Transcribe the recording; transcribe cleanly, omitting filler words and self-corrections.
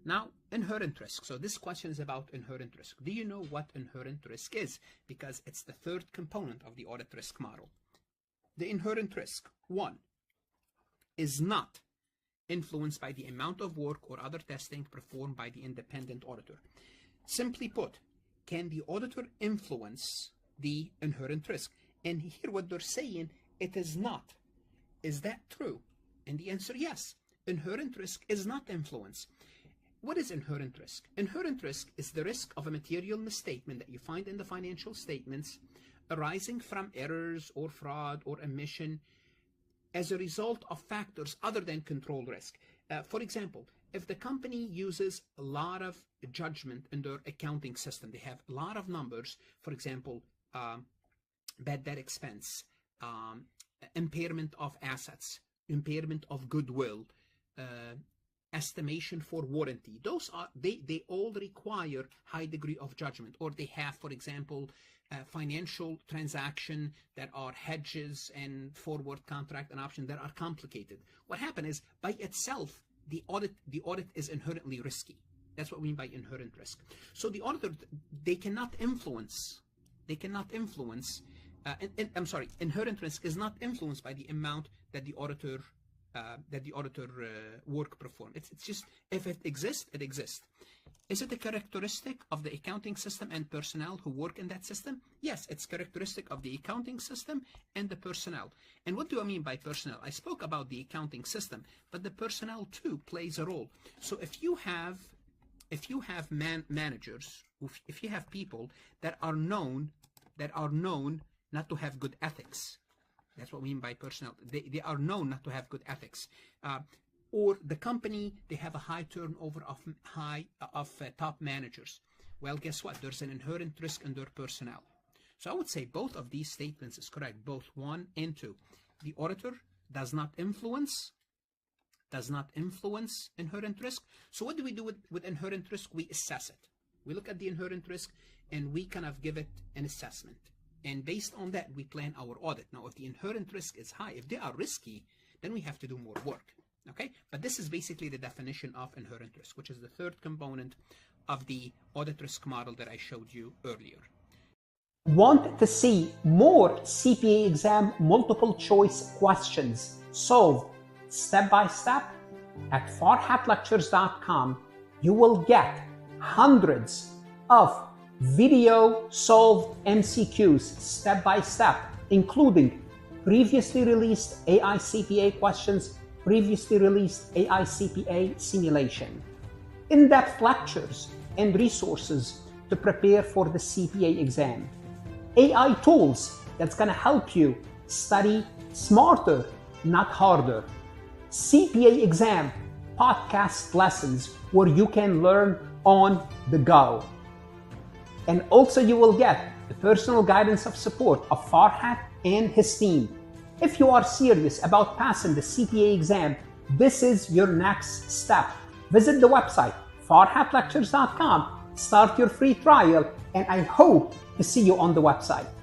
Now, inherent risk. So this question is about inherent risk. Do you know what inherent risk is? Because it's the third component of the audit risk model. The inherent risk, one, is not influenced by the amount of work or other testing performed by the independent auditor. Simply put, can the auditor influence the inherent risk? And here what they're saying, it is not. Is that true? And the answer, yes. Inherent risk is not influenced. What is inherent risk? Inherent risk is the risk of a material misstatement that you find in the financial statements arising from errors or fraud or omission as a result of factors other than control risk. For example, if the company uses a lot of judgment in their accounting system, they have a lot of numbers, for example, bad debt expense, impairment of assets, impairment of goodwill, estimation for warranty. Those are, they all require high degree of judgment. Or they have, for example, financial transaction that are hedges and forward contract and option that are complicated. What happened is, by itself, the audit is inherently risky. That's what we mean by inherent risk. So the auditor, they cannot influence. I'm sorry, inherent risk is not influenced by the amount that the auditor work performed. It's just, if it exists, it exists. Is it a characteristic of the accounting system and personnel who work in that system? Yes, it's characteristic of the accounting system and the personnel. And what do I mean by personnel? I spoke about the accounting system, but the personnel too plays a role. So if you have managers, if you have people that are known not to have good ethics, that's what we mean by personnel. They are known not to have good ethics. Or the company, they have a high turnover of top managers. Well, guess what? There's an inherent risk in their personnel. So I would say both of these statements is correct, both 1 and 2. The auditor does not influence inherent risk. So what do we do with inherent risk? We assess it. We look at the inherent risk and we kind of give it an assessment. And based on that, we plan our audit. Now, if the inherent risk is high, if they are risky, then we have to do more work. Okay? But this is basically the definition of inherent risk, which is the third component of the audit risk model that I showed you earlier. Want to see more CPA exam multiple choice questions solved step by step? At farhatlectures.com, you will get hundreds of video solved MCQs step by step, including previously released AI CPA questions, previously released AI CPA simulation, in-depth lectures and resources to prepare for the CPA exam, AI tools that's going to help you study smarter, not harder, CPA exam podcast lessons where you can learn on the go. And also you will get the personal guidance of support of Farhat and his team. If you are serious about passing the CPA exam, this is your next step. Visit the website farhatlectures.com, start your free trial, and I hope to see you on the website.